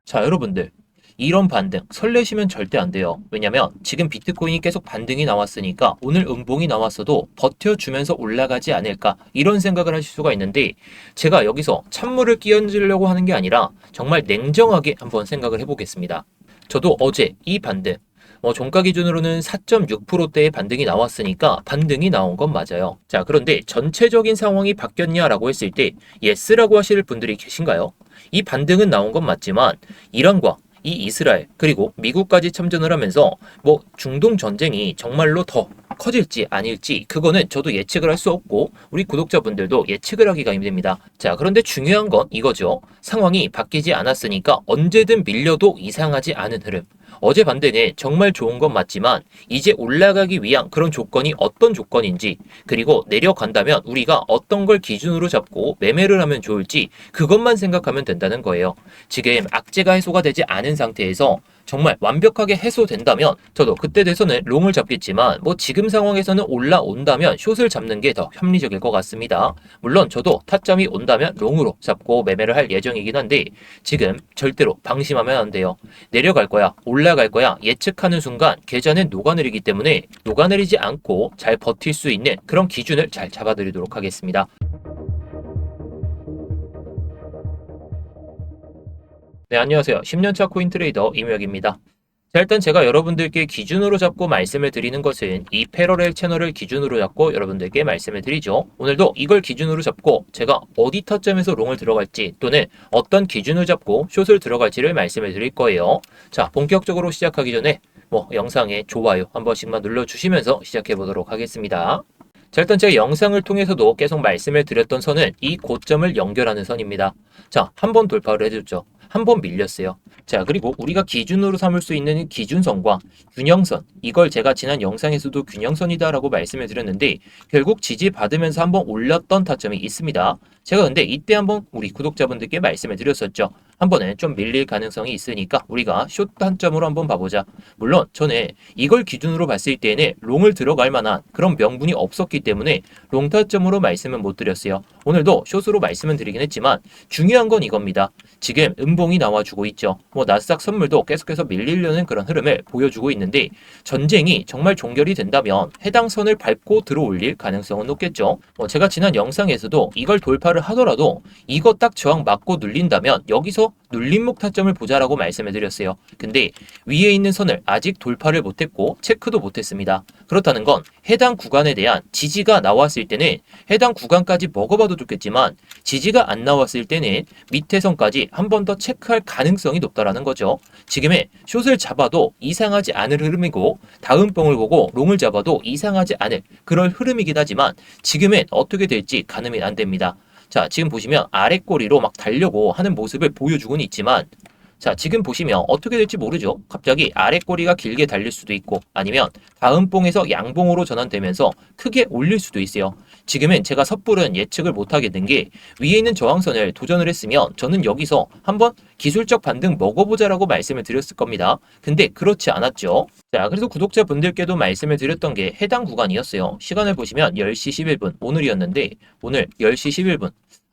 자, 여러분들. 이런 반등 설레시면 절대 안 돼요. 왜냐면 지금 비트코인이 계속 반등이 나왔으니까 오늘 음봉이 나왔어도 버텨주면서 올라가지 않을까 이런 생각을 하실 수가 있는데 제가 여기서 찬물을 끼얹으려고 하는 게 아니라 정말 냉정하게 한번 생각을 해보겠습니다. 저도 어제 이 반등 종가 기준으로는 4.6%대의 반등이 나왔으니까 반등이 나온 건 맞아요. 자, 그런데 전체적인 상황이 바뀌었냐라고 했을 때 예스라고 하실 분들이 계신가요? 이 반등은 나온 건 맞지만 이란과 이 이스라엘 그리고 미국까지 참전을 하면서 중동 전쟁이 정말로 더 커질지 아닐지 그거는 저도 예측을 할 수 없고 우리 구독자분들도 예측을 하기가 힘듭니다. 자, 그런데 중요한 건 이거죠. 상황이 바뀌지 않았으니까 언제든 밀려도 이상하지 않은 흐름. 어제 반등은 정말 좋은 건 맞지만 이제 올라가기 위한 그런 조건이 어떤 조건인지 그리고 내려간다면 우리가 어떤 걸 기준으로 잡고 매매를 하면 좋을지 그것만 생각하면 된다는 거예요. 지금 악재가 해소가 되지 않은 상태에서 정말 완벽하게 해소된다면 저도 그때 돼서는 롱을 잡겠지만 지금 상황에서는 올라온다면 숏을 잡는 게 더 합리적일 것 같습니다. 물론 저도 타점이 온다면 롱으로 잡고 매매를 할 예정이긴 한데 지금 절대로 방심하면 안 돼요. 내려갈 거야, 올라갈 거야 예측하는 순간 계좌는 녹아내리기 때문에 녹아내리지 않고 잘 버틸 수 있는 그런 기준을 잘 잡아드리도록 하겠습니다. 네, 안녕하세요. 10년차 코인 트레이더 이무혁입니다. 자, 일단 제가 여러분들께 기준으로 잡고 말씀을 드리는 것은 이 패러렐 채널을 기준으로 잡고 여러분들께 말씀을 드리죠. 오늘도 이걸 기준으로 잡고 제가 어디 타점에서 롱을 들어갈지 또는 어떤 기준을 잡고 숏을 들어갈지를 말씀을 드릴 거예요. 자, 본격적으로 시작하기 전에 영상에 좋아요 한 번씩만 눌러주시면서 시작해 보도록 하겠습니다. 자, 일단 제가 영상을 통해서도 계속 말씀을 드렸던 선은 이 고점을 연결하는 선입니다. 자, 한 번 돌파를 해줬죠. 한 번 밀렸어요. 자, 그리고 우리가 기준으로 삼을 수 있는 기준선과 균형선, 이걸 제가 지난 영상에서도 균형선이다라고 말씀을 드렸는데 결국 지지받으면서 한번 올렸던 타점이 있습니다. 제가 근데 이때 한번 우리 구독자분들께 말씀을 드렸었죠. 한 번은 좀 밀릴 가능성이 있으니까 우리가 숏 단점으로 한번 봐보자. 물론 저는 이걸 기준으로 봤을 때는 롱을 들어갈 만한 그런 명분이 없었기 때문에 롱 타점으로 말씀은 못 드렸어요. 오늘도 숏으로 말씀은 드리긴 했지만 중요한 건 이겁니다. 지금 음봉이 나와주고 있죠. 나스닥 선물도 계속해서 밀리려는 그런 흐름을 보여주고 있는데 전쟁이 정말 종결이 된다면 해당 선을 밟고 들어올릴 가능성은 높겠죠. 제가 지난 영상에서도 이걸 돌파를 하더라도 이거 딱 저항 맞고 눌린다면 여기서 눌림목 타점을 보자라고 말씀을 드렸어요. 근데 위에 있는 선을 아직 돌파를 못했고 체크도 못했습니다. 그렇다는 건 해당 구간에 대한 지지가 나왔을 때는 해당 구간까지 먹어봐도 좋겠지만 지지가 안 나왔을 때는 밑에 선까지 한 번 더 체크할 가능성이 높다라는 거죠. 지금의 숏을 잡아도 이상하지 않을 흐름이고 다음 봉을 보고 롱을 잡아도 이상하지 않을 그럴 흐름이긴 하지만 지금은 어떻게 될지 가늠이 안 됩니다. 자, 지금 보시면 아래 꼬리로 막 달려고 하는 모습을 보여주고는 있지만 자, 지금 보시면 어떻게 될지 모르죠. 갑자기 아래 꼬리가 길게 달릴 수도 있고 아니면 다음 봉에서 양봉으로 전환되면서 크게 올릴 수도 있어요. 지금은 제가 섣부른 예측을 못하게 된 게 위에 있는 저항선을 도전을 했으면 저는 여기서 한번 기술적 반등 먹어보자라고 말씀을 드렸을 겁니다. 근데 그렇지 않았죠. 자, 그래서 구독자분들께도 말씀을 드렸던 게 해당 구간이었어요. 시간을 보시면 10시 11분 오늘이었는데 오늘 10시 11분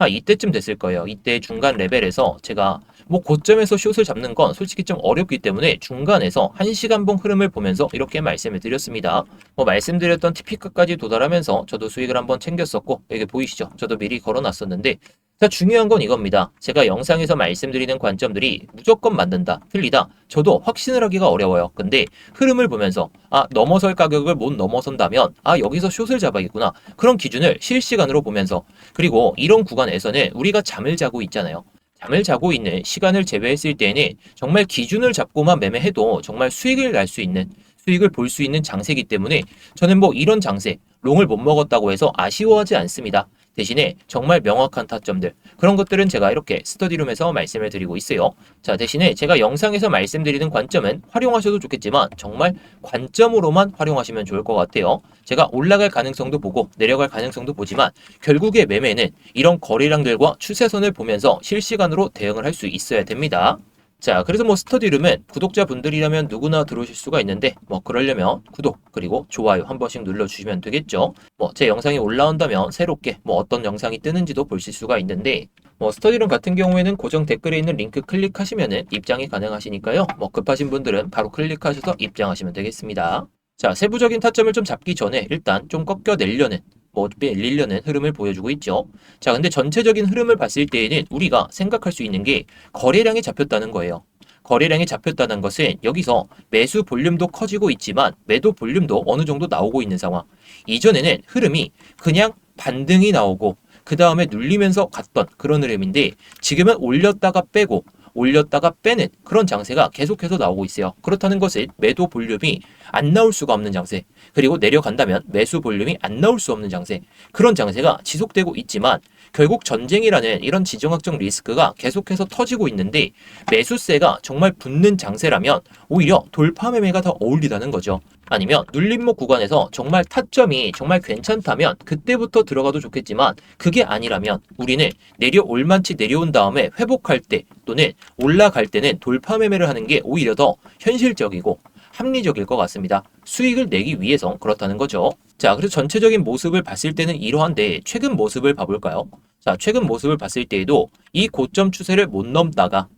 이때쯤 됐을 거예요. 이때 중간 레벨에서 제가 고점에서 숏을 잡는 건 솔직히 좀 어렵기 때문에 중간에서 1시간봉 흐름을 보면서 이렇게 말씀을 드렸습니다. 말씀드렸던 TP가까지 도달하면서 저도 수익을 한번 챙겼었고 여기 보이시죠? 저도 미리 걸어놨었는데 자, 중요한 건 이겁니다. 제가 영상에서 말씀드리는 관점들이 무조건 맞는다, 틀리다. 저도 확신을 하기가 어려워요. 근데 흐름을 보면서 넘어설 가격을 못 넘어선다면 여기서 숏을 잡아야겠구나. 그런 기준을 실시간으로 보면서 그리고 이런 구간에서는 우리가 잠을 자고 있잖아요. 잠을 자고 있는 시간을 제외했을 때는 정말 기준을 잡고만 매매해도 정말 수익을 날 수 있는 수익을 볼 수 있는 장세이기 때문에 저는 이런 장세 롱을 못 먹었다고 해서 아쉬워하지 않습니다. 대신에 정말 명확한 타점들 그런 것들은 제가 이렇게 스터디룸에서 말씀을 드리고 있어요. 자, 대신에 제가 영상에서 말씀드리는 관점은 활용하셔도 좋겠지만 정말 관점으로만 활용하시면 좋을 것 같아요. 제가 올라갈 가능성도 보고 내려갈 가능성도 보지만 결국의 매매는 이런 거래량들과 추세선을 보면서 실시간으로 대응을 할 수 있어야 됩니다. 자, 그래서 뭐 스터디룸은 구독자분들이라면 누구나 들어오실 수가 있는데 뭐 그러려면 구독 그리고 좋아요 한 번씩 눌러주시면 되겠죠. 뭐 제 영상이 올라온다면 새롭게 뭐 어떤 영상이 뜨는지도 보실 수가 있는데 뭐 스터디룸 같은 경우에는 고정 댓글에 있는 링크 클릭하시면은 입장이 가능하시니까요. 뭐 급하신 분들은 바로 클릭하셔서 입장하시면 되겠습니다. 자, 세부적인 타점을 좀 잡기 전에 일단 좀 꺾여내려는 뭐 밀리려는 흐름을 보여주고 있죠. 자, 근데 전체적인 흐름을 봤을 때에는 우리가 생각할 수 있는 게 거래량이 잡혔다는 거예요. 거래량이 잡혔다는 것은 여기서 매수 볼륨도 커지고 있지만 매도 볼륨도 어느 정도 나오고 있는 상황. 이전에는 흐름이 그냥 반등이 나오고 그 다음에 눌리면서 갔던 그런 흐름인데 지금은 올렸다가 빼고 올렸다가 빼는 그런 장세가 계속해서 나오고 있어요. 그렇다는 것은 매도 볼륨이 안 나올 수가 없는 장세, 그리고 내려간다면 매수 볼륨이 안 나올 수 없는 장세, 그런 장세가 지속되고 있지만 결국 전쟁이라는 이런 지정학적 리스크가 계속해서 터지고 있는데 매수세가 정말 붙는 장세라면 오히려 돌파 매매가 더 어울리다는 거죠. 아니면 눌림목 구간에서 정말 타점이 정말 괜찮다면 그때부터 들어가도 좋겠지만 그게 아니라면 우리는 내려올 만치 내려온 다음에 회복할 때 또는 올라갈 때는 돌파 매매를 하는 게 오히려 더 현실적이고 합리적일 것 같습니다. 수익을 내기 위해서 그렇다는 거죠. 자, 그래서 전체적인 모습을 봤을 때는 이러한데 최근 모습을 봐볼까요? 자, 최근 모습을 봤을 때에도 이 고점 추세를 못 넘다가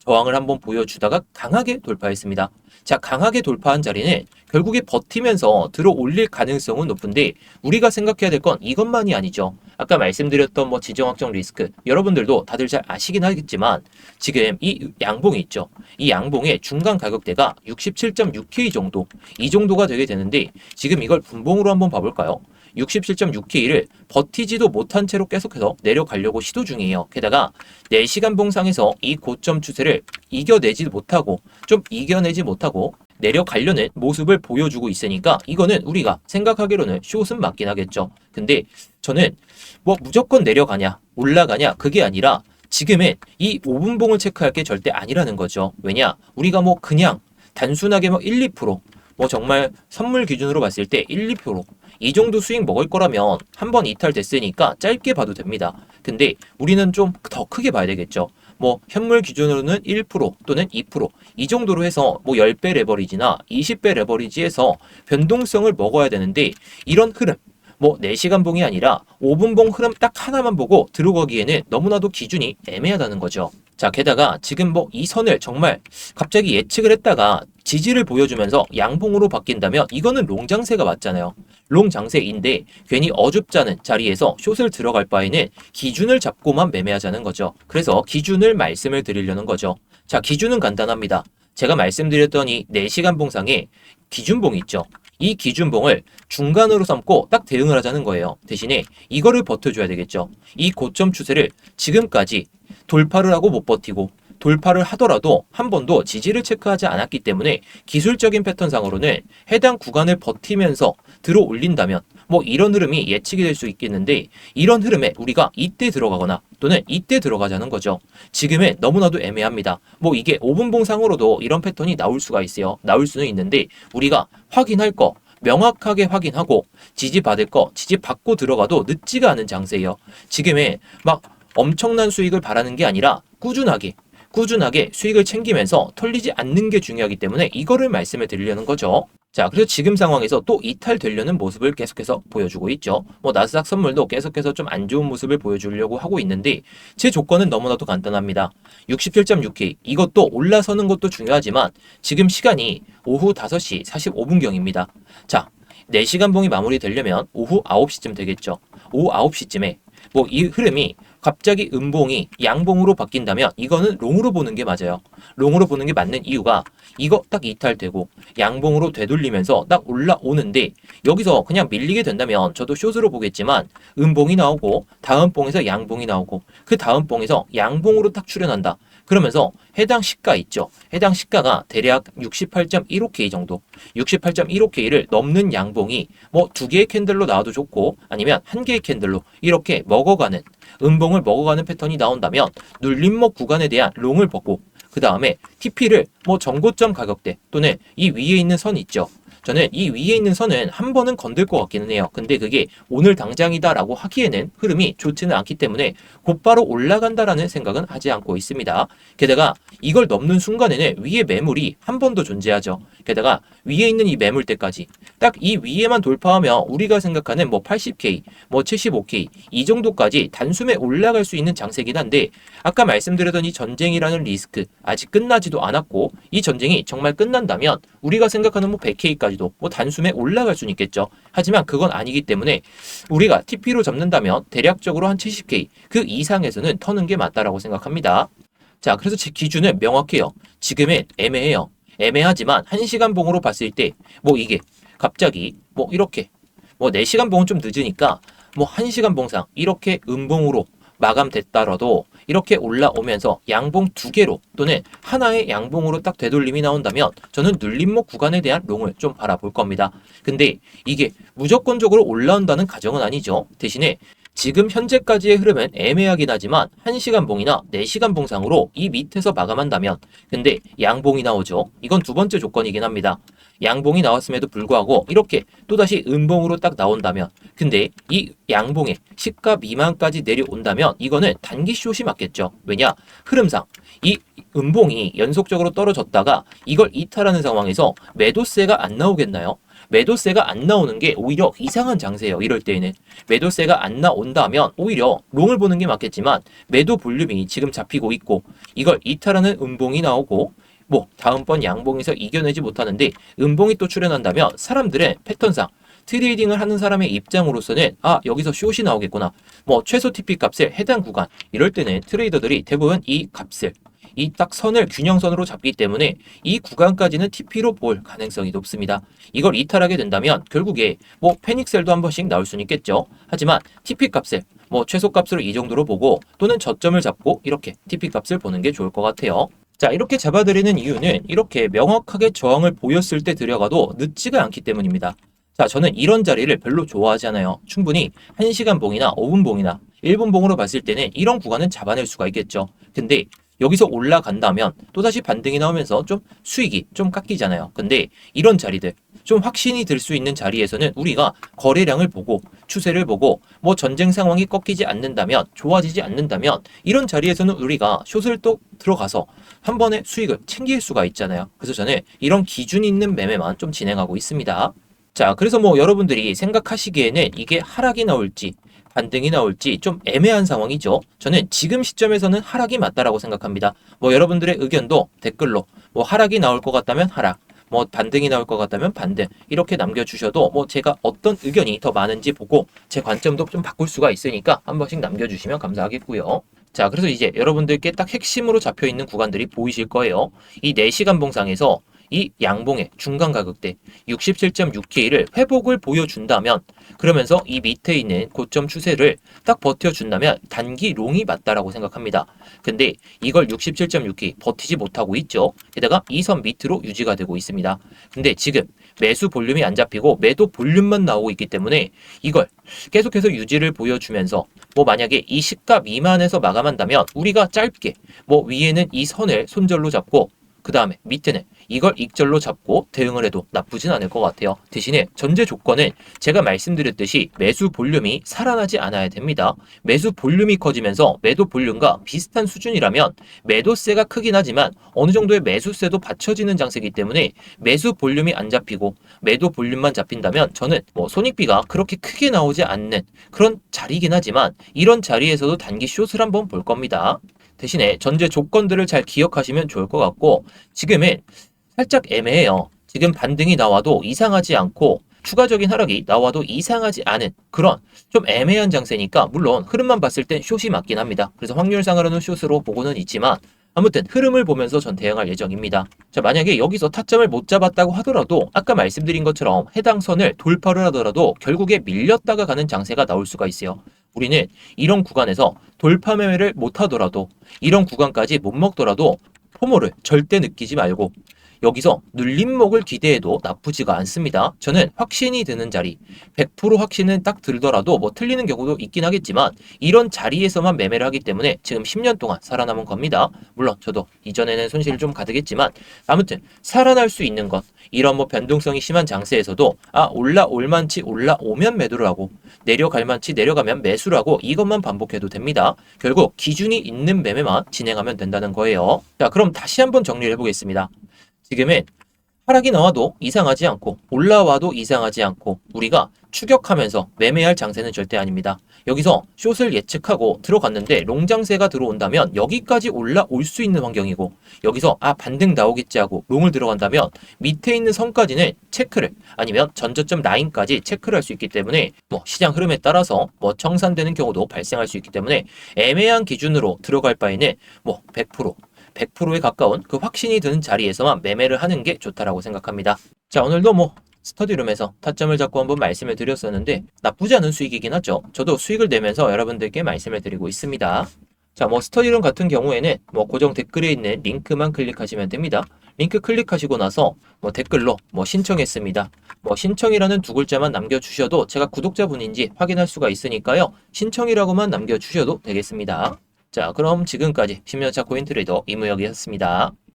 저항을 한번 보여주다가 강하게 돌파했습니다. 자, 강하게 돌파한 자리는 결국에 버티면서 들어 올릴 가능성은 높은데 우리가 생각해야 될 건 이것만이 아니죠. 아까 말씀드렸던 뭐 지정학적 리스크, 여러분들도 다들 잘 아시긴 하겠지만 지금 이 양봉이 있죠. 이 양봉의 중간 가격대가 67.6K 정도, 이 정도가 되게 되는데 지금 이걸 분봉으로 한번 봐볼까요? 67.6K를 버티지도 못한 채로 계속해서 내려가려고 시도 중이에요. 게다가 4시간 봉상에서 이 고점 추세를 이겨내지 못하고 좀 이겨내지 못하고 내려가려는 모습을 보여주고 있으니까 이거는 우리가 생각하기로는 숏은 맞긴 하겠죠. 근데 저는 뭐 무조건 내려가냐 올라가냐 그게 아니라 지금은 이 5분봉을 체크할 게 절대 아니라는 거죠. 왜냐? 우리가 뭐 그냥 단순하게 뭐 1, 2%, 뭐 정말 선물 기준으로 봤을 때 1, 2%이 정도 수익 먹을 거라면 한번 이탈됐으니까 짧게 봐도 됩니다. 근데 우리는 좀 더 크게 봐야 되겠죠. 뭐 현물 기준으로는 1% 또는 2%이 정도로 해서 뭐 10배 레버리지나 20배 레버리지에서 변동성을 먹어야 되는데 이런 흐름 뭐 4시간 봉이 아니라 5분 봉 흐름 딱 하나만 보고 들어가기에는 너무나도 기준이 애매하다는 거죠. 자, 게다가 지금 뭐 이 선을 정말 갑자기 예측을 했다가 지지를 보여주면서 양봉으로 바뀐다면 이거는 롱 장세가 맞잖아요. 롱 장세인데 괜히 어줍잖은 자리에서 숏을 들어갈 바에는 기준을 잡고만 매매하자는 거죠. 그래서 기준을 말씀을 드리려는 거죠. 자, 기준은 간단합니다. 제가 말씀드렸던 이 4시간 봉상에 기준봉이 있죠. 이 기준봉을 중간으로 삼고 딱 대응을 하자는 거예요. 대신에 이거를 버텨줘야 되겠죠. 이 고점 추세를 지금까지 돌파를 하고 못 버티고 돌파를 하더라도 한 번도 지지를 체크하지 않았기 때문에 기술적인 패턴상으로는 해당 구간을 버티면서 들어 올린다면 뭐 이런 흐름이 예측이 될 수 있겠는데 이런 흐름에 우리가 이때 들어가거나 또는 이때 들어가자는 거죠. 지금은 너무나도 애매합니다. 뭐 이게 5분 봉상으로도 이런 패턴이 나올 수가 있어요. 나올 수는 있는데 우리가 확인할 거 명확하게 확인하고 지지받을 거 지지받고 들어가도 늦지가 않은 장세예요. 지금은 막 엄청난 수익을 바라는 게 아니라 꾸준하게 수익을 챙기면서 털리지 않는 게 중요하기 때문에 이거를 말씀을 드리려는 거죠. 자, 그래서 지금 상황에서 또 이탈되려는 모습을 계속해서 보여주고 있죠. 뭐 나스닥 선물도 계속해서 좀 안 좋은 모습을 보여주려고 하고 있는데 제 조건은 너무나도 간단합니다. 67.6K 이것도 올라서는 것도 중요하지만 지금 시간이 오후 5시 45분경입니다. 자, 4시간 봉이 마무리되려면 오후 9시쯤 되겠죠. 오후 9시쯤에 뭐 이 흐름이 갑자기 음봉이 양봉으로 바뀐다면 이거는 롱으로 보는 게 맞아요. 롱으로 보는 게 맞는 이유가 이거 딱 이탈되고 양봉으로 되돌리면서 딱 올라오는데 여기서 그냥 밀리게 된다면 저도 숏으로 보겠지만 음봉이 나오고 다음 봉에서 양봉이 나오고 그 다음 봉에서 양봉으로 딱 출현한다. 그러면서 해당 시가 있죠. 해당 시가가 대략 68.15K 정도 68.15K를 넘는 양봉이 뭐 2개의 캔들로 나와도 좋고 아니면 1개의 캔들로 이렇게 먹어가는 음봉을 먹어가는 패턴이 나온다면 눌림목 구간에 대한 롱을 보고 그 다음에 TP를 뭐 전고점 가격대 또는 이 위에 있는 선 있죠. 저는 이 위에 있는 선은 한 번은 건들 것 같기는 해요. 근데 그게 오늘 당장이다라고 하기에는 흐름이 좋지는 않기 때문에 곧바로 올라간다라는 생각은 하지 않고 있습니다. 게다가 이걸 넘는 순간에는 위에 매물이 한 번 더 존재하죠. 게다가 위에 있는 이 매물대까지 딱 이 위에만 돌파하면 우리가 생각하는 뭐 80K, 뭐 75K 이 정도까지 단숨에 올라갈 수 있는 장세긴 한데 아까 말씀드렸던 이 전쟁이라는 리스크 아직 끝나지도 않았고 이 전쟁이 정말 끝난다면 우리가 생각하는 뭐 100K까지도 뭐 단숨에 올라갈 수는 있겠죠. 하지만 그건 아니기 때문에 우리가 TP로 잡는다면 대략적으로 한 70K 그 이상에서는 터는 게 맞다라고 생각합니다. 자, 그래서 제 기준은 명확해요. 지금은 애매해요. 애매하지만 1시간 봉으로 봤을 때 뭐 이게 갑자기 뭐 이렇게 뭐 4시간 봉은 좀 늦으니까 뭐 1시간 봉상 이렇게 음봉으로 마감됐다라도 이렇게 올라오면서 양봉 2개로 또는 하나의 양봉으로 딱 되돌림이 나온다면 저는 눌림목 구간에 대한 롱을 좀 바라볼 겁니다. 근데 이게 무조건적으로 올라온다는 가정은 아니죠. 대신에 지금 현재까지의 흐름은 애매하긴 하지만 1시간 봉이나 4시간 봉상으로 이 밑에서 마감한다면 근데 양봉이 나오죠. 이건 두 번째 조건이긴 합니다. 양봉이 나왔음에도 불구하고 이렇게 또다시 음봉으로 딱 나온다면 근데 이 양봉의 시가 미만까지 내려온다면 이거는 단기 숏이 맞겠죠. 왜냐? 흐름상 이 음봉이 연속적으로 떨어졌다가 이걸 이탈하는 상황에서 매도세가 안 나오겠나요? 매도세가 안 나오는 게 오히려 이상한 장세예요. 이럴 때에는 매도세가 안 나온다면 오히려 롱을 보는 게 맞겠지만 매도 볼륨이 지금 잡히고 있고 이걸 이탈하는 음봉이 나오고 뭐 다음번 양봉에서 이겨내지 못하는데 음봉이 또 출현한다면 사람들은 패턴상 트레이딩을 하는 사람의 입장으로서는 여기서 숏이 나오겠구나. 뭐 최소 TP 값을 해당 구간 이럴 때는 트레이더들이 대부분 이 값을 이 딱 선을 균형선으로 잡기 때문에 이 구간까지는 TP로 볼 가능성이 높습니다. 이걸 이탈하게 된다면 결국에 뭐 패닉셀도 한 번씩 나올 수는 있겠죠. 하지만 TP 값을 뭐 최소 값으로 이 정도로 보고 또는 저점을 잡고 이렇게 TP 값을 보는 게 좋을 것 같아요. 자, 이렇게 잡아드리는 이유는 이렇게 명확하게 저항을 보였을 때 들여가도 늦지가 않기 때문입니다. 자, 저는 이런 자리를 별로 좋아하지 않아요. 충분히 1시간 봉이나 5분 봉이나 1분 봉으로 봤을 때는 이런 구간은 잡아낼 수가 있겠죠. 근데 여기서 올라간다면 또다시 반등이 나오면서 좀 수익이 좀 깎이잖아요. 근데 이런 자리들 좀 확신이 들 수 있는 자리에서는 우리가 거래량을 보고 추세를 보고 뭐 전쟁 상황이 꺾이지 않는다면 좋아지지 않는다면 이런 자리에서는 우리가 숏을 또 들어가서 한 번에 수익을 챙길 수가 있잖아요. 그래서 저는 이런 기준 있는 매매만 좀 진행하고 있습니다. 자, 그래서 뭐 여러분들이 생각하시기에는 이게 하락이 나올지 반등이 나올지 좀 애매한 상황이죠. 저는 지금 시점에서는 하락이 맞다라고 생각합니다. 뭐 여러분들의 의견도 댓글로 뭐 하락이 나올 것 같다면 하락, 뭐 반등이 나올 것 같다면 반등 이렇게 남겨주셔도 뭐 제가 어떤 의견이 더 많은지 보고 제 관점도 좀 바꿀 수가 있으니까 한 번씩 남겨주시면 감사하겠고요. 자, 그래서 이제 여러분들께 딱 핵심으로 잡혀있는 구간들이 보이실 거예요. 이 4시간 봉상에서 이 양봉의 중간 가격대 67.6K를 회복을 보여준다면 그러면서 이 밑에 있는 고점 추세를 딱 버텨준다면 단기 롱이 맞다라고 생각합니다. 근데 이걸 67.6K 버티지 못하고 있죠. 게다가 이 선 밑으로 유지가 되고 있습니다. 근데 지금 매수 볼륨이 안 잡히고 매도 볼륨만 나오고 있기 때문에 이걸 계속해서 유지를 보여주면서 뭐 만약에 이 시가 미만에서 마감한다면 우리가 짧게 뭐 위에는 이 선을 손절로 잡고 그 다음에 밑에는 이걸 익절로 잡고 대응을 해도 나쁘진 않을 것 같아요. 대신에 전제 조건은 제가 말씀드렸듯이 매수 볼륨이 살아나지 않아야 됩니다. 매수 볼륨이 커지면서 매도 볼륨과 비슷한 수준이라면 매도세가 크긴 하지만 어느 정도의 매수세도 받쳐지는 장세이기 때문에 매수 볼륨이 안 잡히고 매도 볼륨만 잡힌다면 저는 뭐 손익비가 그렇게 크게 나오지 않는 그런 자리이긴 하지만 이런 자리에서도 단기 숏을 한번 볼 겁니다. 대신에 전제 조건들을 잘 기억하시면 좋을 것 같고 지금은 살짝 애매해요. 지금 반등이 나와도 이상하지 않고 추가적인 하락이 나와도 이상하지 않은 그런 좀 애매한 장세니까 물론 흐름만 봤을 땐 숏이 맞긴 합니다. 그래서 확률상으로는 숏으로 보고는 있지만 아무튼 흐름을 보면서 전 대응할 예정입니다. 자, 만약에 여기서 타점을 못 잡았다고 하더라도 아까 말씀드린 것처럼 해당 선을 돌파를 하더라도 결국에 밀렸다가 가는 장세가 나올 수가 있어요. 우리는 이런 구간에서 돌파 매매를 못 하더라도 이런 구간까지 못 먹더라도 포모를 절대 느끼지 말고 여기서 눌림목을 기대해도 나쁘지가 않습니다. 저는 확신이 드는 자리, 100% 확신은 딱 들더라도 뭐 틀리는 경우도 있긴 하겠지만 이런 자리에서만 매매를 하기 때문에 지금 10년 동안 살아남은 겁니다. 물론 저도 이전에는 손실을 좀 가득했지만 아무튼 살아날 수 있는 것, 이런 뭐 변동성이 심한 장세에서도 올라올 만치 올라오면 매도를 하고 내려갈 만치 내려가면 매수를 하고 이것만 반복해도 됩니다. 결국 기준이 있는 매매만 진행하면 된다는 거예요. 자, 그럼 다시 한번 정리를 해보겠습니다. 지금은 하락이 나와도 이상하지 않고 올라와도 이상하지 않고 우리가 추격하면서 매매할 장세는 절대 아닙니다. 여기서 숏을 예측하고 들어갔는데 롱 장세가 들어온다면 여기까지 올라올 수 있는 환경이고 여기서 반등 나오겠지 하고 롱을 들어간다면 밑에 있는 선까지는 체크를 아니면 전저점 라인까지 체크를 할 수 있기 때문에 뭐 시장 흐름에 따라서 뭐 청산되는 경우도 발생할 수 있기 때문에 애매한 기준으로 들어갈 바에는 뭐 100%에 가까운 그 확신이 드는 자리에서만 매매를 하는 게 좋다라고 생각합니다. 자, 오늘도 뭐 스터디룸에서 타점을 잡고 한번 말씀을 드렸었는데 나쁘지 않은 수익이긴 하죠. 저도 수익을 내면서 여러분들께 말씀을 드리고 있습니다. 자, 뭐 스터디룸 같은 경우에는 뭐 고정 댓글에 있는 링크만 클릭하시면 됩니다. 링크 클릭하시고 나서 뭐 댓글로 뭐 신청했습니다. 뭐 신청이라는 두 글자만 남겨주셔도 제가 구독자분인지 확인할 수가 있으니까요. 신청이라고만 남겨주셔도 되겠습니다. 자, 그럼 지금까지 10년차 코인트레이더 이무혁이었습니다.